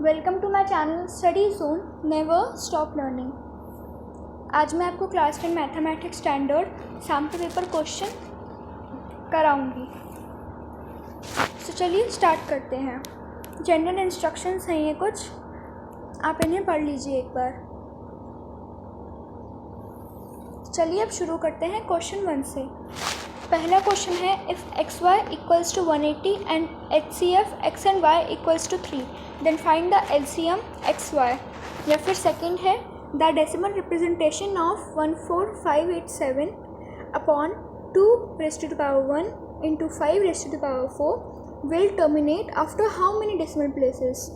Welcome to my channel study zone never stop learning. आज मैं आपको class 10 mathematics standard sample paper question कराऊंगी। तो चलिए स्टार्ट करते हैं। जनरल इंस्ट्रक्शंस हैं ये कुछ, आप इन्हें पढ़ लीजिए एक बार। चलिए अब शुरू करते हैं क्वेश्चन 1 से। पहला क्वेश्चन है if x y equals to 180 and HCF x and y equals to 3 then find the LCM x y. या फिर सेकंड है the decimal representation of 14587 upon 2 raised to the power 1 into 5 raised to the power 4 will terminate after how many decimal places.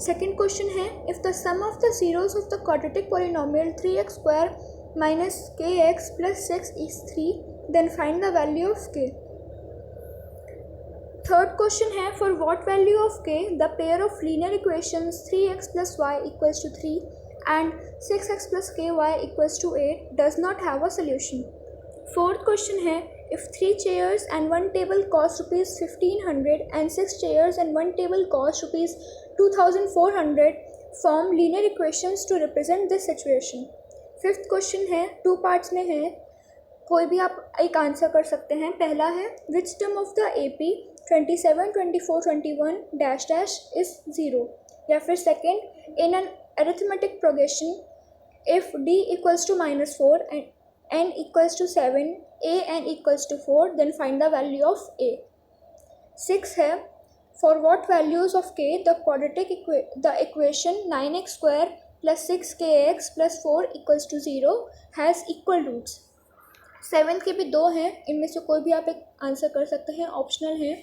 Second question है if the sum of the zeros of the quadratic polynomial 3x square minus kx plus 6 is 3 then find the value of k. Third question है for what value of k the pair of linear equations 3x plus y equals to 3 and 6x plus ky equals to 8 does not have a solution. Fourth question है if 3 chairs and 1 table cost rupees 1500 and 6 chairs and 1 table cost rupees 2400 form linear equations to represent this situation. Fifth question है 2 parts में है, कोई भी आप एक answer कर सकते हैं। पहला है which term of the AP 27, 24, 21 dash dash is 0। या फिर second in an arithmetic progression if D equals to -4 and N equals to 7 A N equals to 4 then find the value of A। 6 है for what values of K the quadratic the equation 9x square plus 6kx plus 4 equals to 0 has equal roots. 7th के भी 2 हैं, इनमें से कोई भी आप एक आंसर कर सकते हैं, ऑप्शनल है।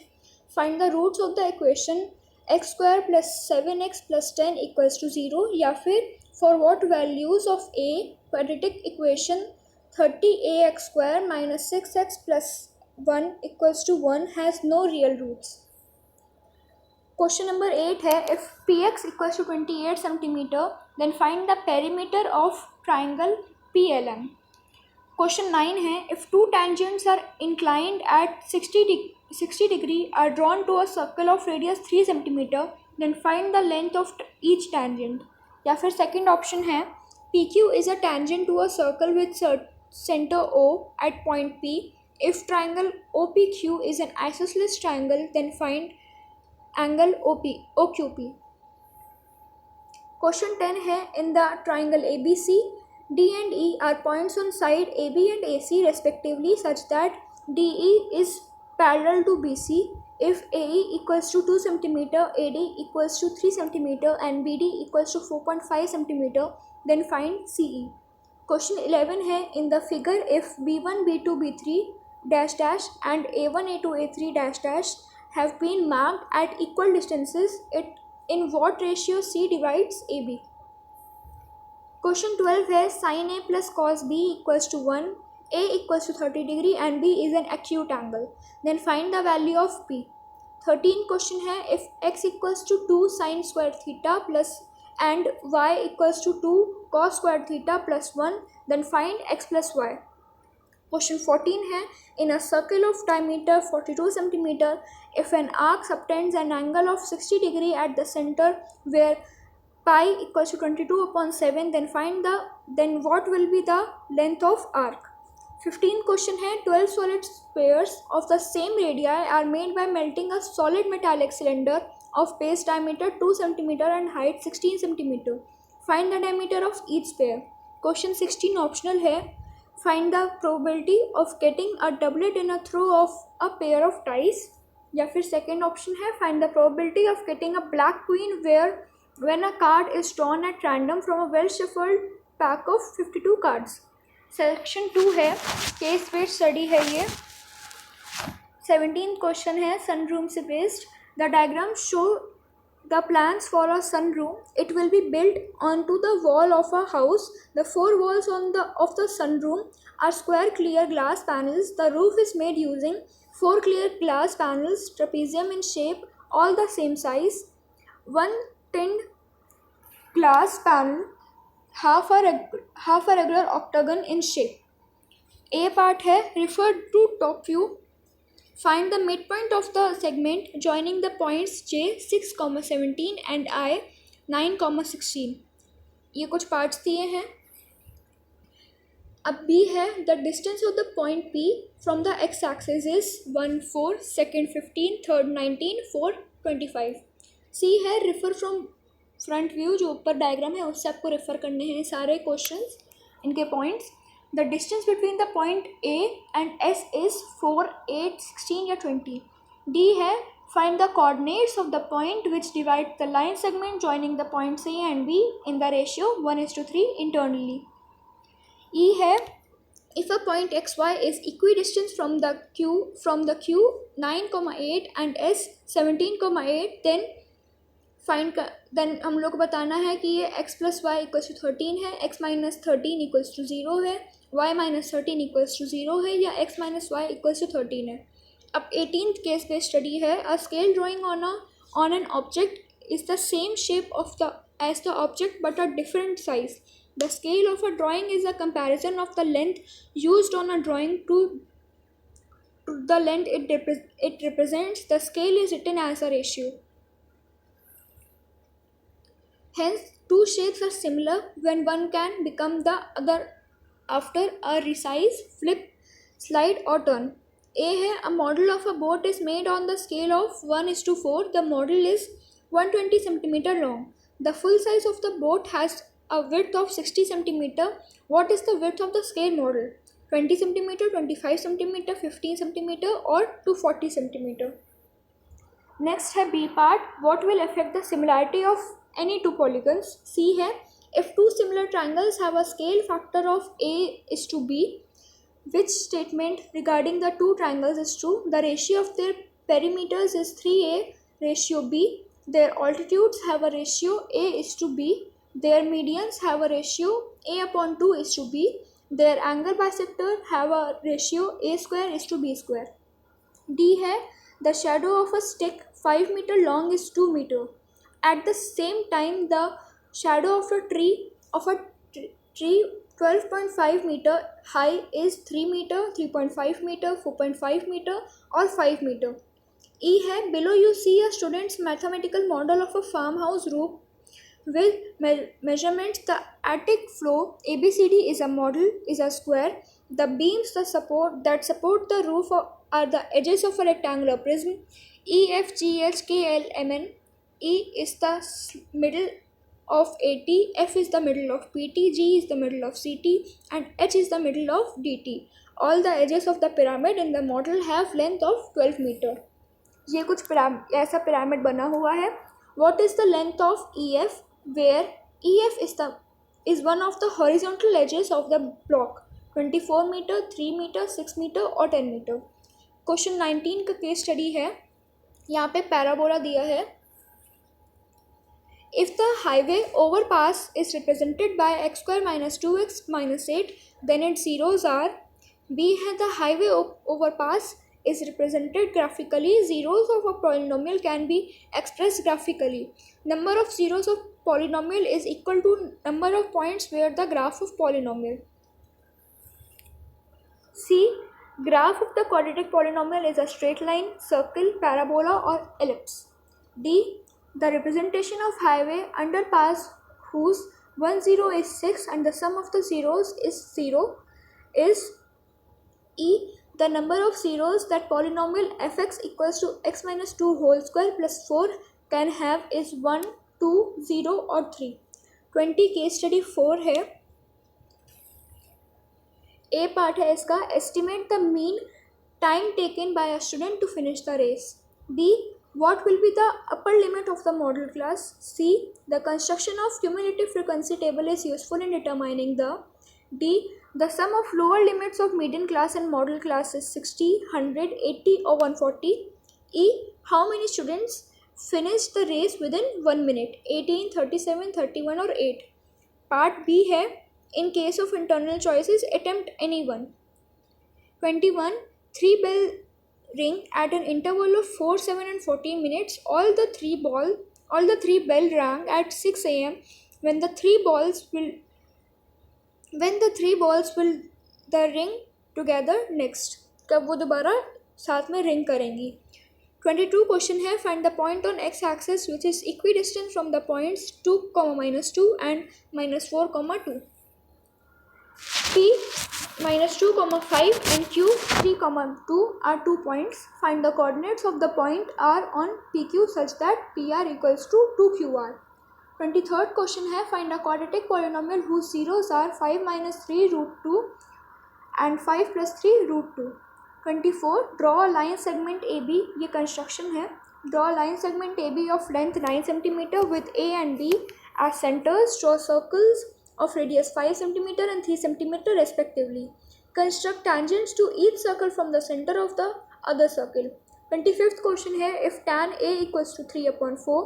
Find the roots of the equation x square plus 7x plus 10 equals to 0। या फिर for what values of a quadratic equation 30ax square minus 6x plus 1 equals to 1 has no real roots. Question number 8 है if px equals to 28 centimetre then find the perimeter of triangle PLM। Question 9 है if 2 tangents are inclined at 60 degree are drawn to a circle of radius 3 centimetre then find the length of each tangent। या फिर second option है PQ is a tangent to a circle with centre O at point P। If triangle OPQ is an isosceles triangle then find angle OQP। Question 10 है in the triangle ABC D and E are points on side AB and AC respectively such that DE is parallel to BC. If AE equals to 2 cm, AD equals to 3 cm and BD equals to 4.5 cm then find CE. Question 11 है in the figure if B1 B2 B3 dash dash and A1 A2 A3 dash dash have been marked at equal distances, it in what ratio C divides AB? Question 12 है sin A plus cos B equals to 1, A equals to 30 degree and B is an acute angle. Then find the value of P. 13 question है if x equals to 2 sin square theta plus and y equals to 2 cos square theta plus 1 then find x plus y. Question 14 है in a circle of diameter 42 cm if an arc subtends an angle of 60 degree at the center where pi equals to 22/7 then what will be the length of arc. 15 question है 12 solid spheres of the same radii are made by melting a solid metallic cylinder of base diameter 2 cm and height 16 cm. Find the diameter of each sphere. Question 16 optional है find the probability of getting a doublet in a throw of a pair of dice. या फिर second option है find the probability of getting a black queen when a card is drawn at random from a well shuffled pack of 52 cards. Section 2 है case based study है ये। 17th question है sunroom से based. The diagram show the plans for a sunroom. It will be built onto the wall of a house. The 4 walls of the sunroom are square clear glass panels. The roof is made using 4 clear glass panels, trapezium in shape, all the same size. 1 tinned glass panel, half a regular octagon in shape. A part है refer to top view. Find the midpoint of the segment joining the points J 6, 17 and I 9,16। ये कुछ parts दिए हैं। अब B है the distance of the point P from the x axis is 1 4, second 15, third 19, fourth 25। सी है refer from front view, जो ऊपर diagram है उससे आपको रेफर करने हैं सारे क्वेश्चंस, इनके points. The distance between the point A and S is 4, 8, 16 या 20। डी है find the coordinates of the point which divides the line segment joining the points A and B in the ratio 1:3 internally. E है if a point xy is equidistant from the Q 9,8 and S 17,8 then हम लोग को बताना है कि ये x + y = 13 है, x - 13 = 0 है, y - 13 = 0 है, या x - y = 13 है। अब 18th केस पे स्टडी है a scale drawing on an object is the same shape as the object but a different size. The scale of a drawing is a comparison of the length used on a drawing to the length it represents. The scale is written as a ratio. Hence, two shapes are similar when one can become the other after a resize, flip, slide or turn. A है a model of a boat is made on the scale of 1:4. The model is 120 cm long. The full size of the boat has a width of 60 cm. What is the width of the scale model? 20 cm, 25 cm, 15 cm or 240 cm. Next है B part. What will affect the similarity of any two polygons? C है if two similar triangles have a scale factor of A:B, which statement regarding the two triangles is true? The ratio of their perimeters is 3A:B. Their altitudes have a ratio A:B. Their medians have a ratio A/2:B. Their angle bisector have a ratio A²:B². D है the shadow of a stick 5 meter long is 2 meter. At the same time, the shadow of a tree 12.5 meter high is 3 meter, 3.5 meter, 4.5 meter or 5 meter. E है below you see a student's mathematical model of a farmhouse roof with measurements. The attic floor ABCD is a square. The beams that support the roof are the edges of a rectangular prism. E F G H K L M N. E is the middle of AT, F is the middle of PT, G is the middle of CT and H is the middle of DT. All the edges of the pyramid in the model have length of 12 meter. ये कुछ ऐसा pyramid बना हुआ है. What is the length of EF? Where EF is one of the horizontal edges of the block. 24 meter, 3 meter, 6 meter और 10 meter. Question 19 का case study है. यहाँ पे पैराबोला दिया है. If the highway overpass is represented by x² - 2x - 8, then its zeros are. B है the highway overpass is represented graphically. Zeros of a polynomial can be expressed graphically. Number of zeros of polynomial is equal to number of points where the graph of polynomial. C. Graph of the quadratic polynomial is a straight line, circle, parabola or ellipse. D. The representation of highway underpass whose 1 0 is 6 and the sum of the zeros is 0 is. E. The number of zeros that polynomial fx equals to x - 2 whole square plus 4 can have is 1, 2, 0 or 3. 20 case study 4 है. A part है इसका estimate the mean time taken by a student to finish the race. B. What will be the upper limit of the model class? C. The construction of cumulative frequency table is useful in determining the. D. The sum of lower limits of median class and model class is 60, 100, 80 or 140. E. How many students finished the race within 1 minute? 18, 37, 31 or 8. Part B है in case of internal choices attempt any one. 21. 3 bell ring at an interval of 4, 7 and 14 minutes. All the three bell rang at 6 a.m. when the three balls will the ring together next. कब वो दोबारा साथ में ring करेंगी. 22 question है, find the point on x axis which is equidistant from the points 2, -2 and -4, 2. P -2, 5 and Q 3, 2 are 2 points. Find the coordinates of the point R on PQ such that PR equals to 2QR. 23rd question है, find a quadratic polynomial whose zeros are 5 - 3 √2 and 5 + 3 √2. 24, draw a line segment AB. ये construction है. Draw a line segment AB of length 9 cm with A and B as centers. Draw circles of radius 5 cm and 3 cm respectively. Construct tangents to each circle from the center of the other circle. 25th question है, if tan A equals to 3/4,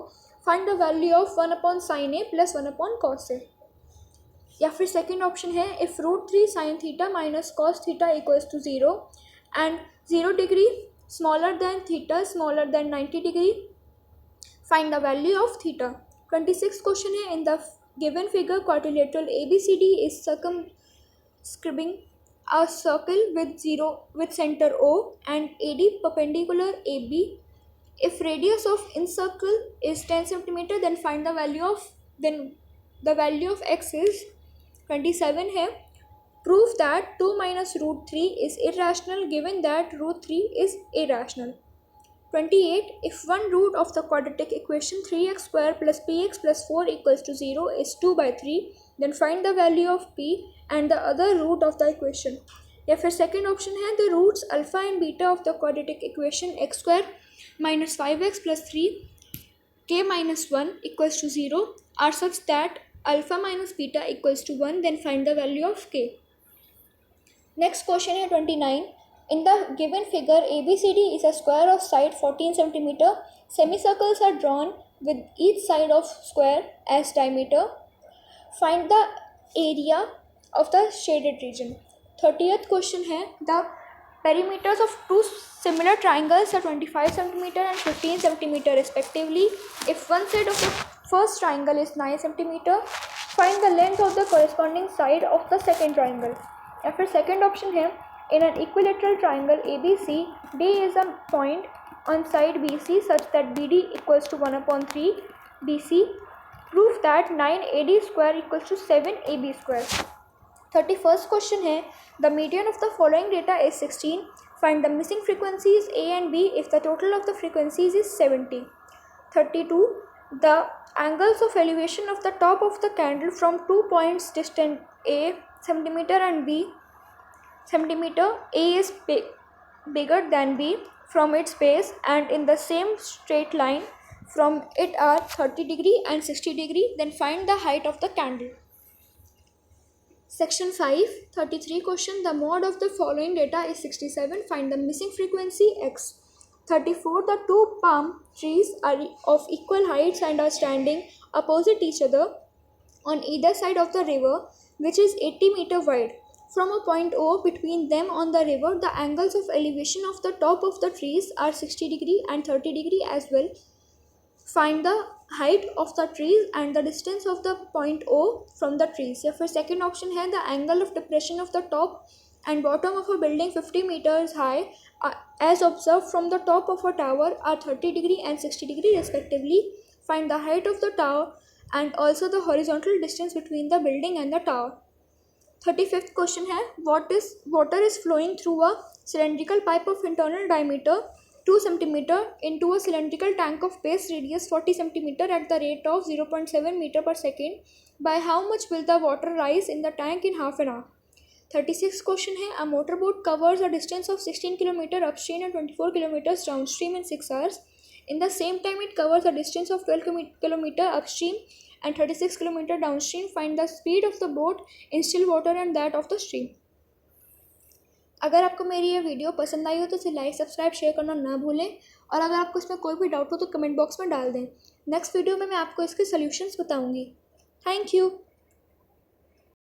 find the value of 1/sin A plus 1/cos A. या फिर second option है, if √3 sin theta minus cos theta equals to 0 and 0 degree smaller than theta smaller than 90 degree, find the value of theta. 26th question है, in the given figure quadrilateral ABCD is circumscribing a circle with center O and AD perpendicular AB. If radius of incircle is 10 cm, then find the value of x is 27 है, prove that 2 minus √3 is irrational given that √3 is irrational. 28, if one root of the quadratic equation 3x² plus px plus 4 equals to 0 is 2/3, then find the value of p and the other root of the equation. या फिर second option है, the roots alpha and beta of the quadratic equation x² minus 5x plus 3k minus 1 equals to 0 are such that alpha minus beta equals to 1, then find the value of k. Next question है 29. In the given figure, ABCD is a square of side 14 cm. Semicircles are drawn with each side of square as diameter. Find the area of the shaded region. 30th question है, the perimeters of two similar triangles are 25 cm and 15 cm respectively. If one side of the first triangle is 9 cm, find the length of the corresponding side of the second triangle. या फिर second option है, in an equilateral triangle ABC, D is a point on side BC such that BD equals to 1/3 BC. Prove that 9AD square equals to 7AB square. 31st question है, the median of the following data is 16. Find the missing frequencies A and B if the total of the frequencies is 70. 32, the angles of elevation of the top of the candle from 2 points distant A centimeter and B centimeter. A is bigger than B from its base and in the same straight line from it are 30 degree and 60 degree. Then find the height of the candle. Section 5, 33 question, the mode of the following data is 67. Find the missing frequency x. 34, the two palm trees are of equal heights and are standing opposite each other on either side of the river which is 80 meter wide. From a point O between them on the river, the angles of elevation of the top of the trees are 60 degree and 30 degree as well. Find the height of the trees and the distance of the point O from the trees. या फिर second option है, the angle of depression of the top and bottom of a building 50 meters high as observed from the top of a tower are 30 degree and 60 degree respectively. Find the height of the tower and also the horizontal distance between the building and the tower. 35th question है, water is flowing through a cylindrical pipe of internal diameter 2 cm into a cylindrical tank of base radius 40 cm at the rate of 0.7 meter per second. By how much will the water rise in the tank in half an hour? 36th question है, a motorboat covers a distance of 16 km upstream and 24 km downstream in 6 hours. In the same time, it covers a distance of 12 km upstream and 36 km downstream. Find the speed of the boat in still water and that of the stream. अगर आपको मेरी ये video पसंद आई हो तो इसे like subscribe share करना ना भूलें और अगर आपको इसमें कोई भी डाउट हो तो कमेंट बॉक्स में डाल दें. नेक्स्ट वीडियो में मैं आपको इसके सॉल्यूशंस बताऊंगी. Thank you.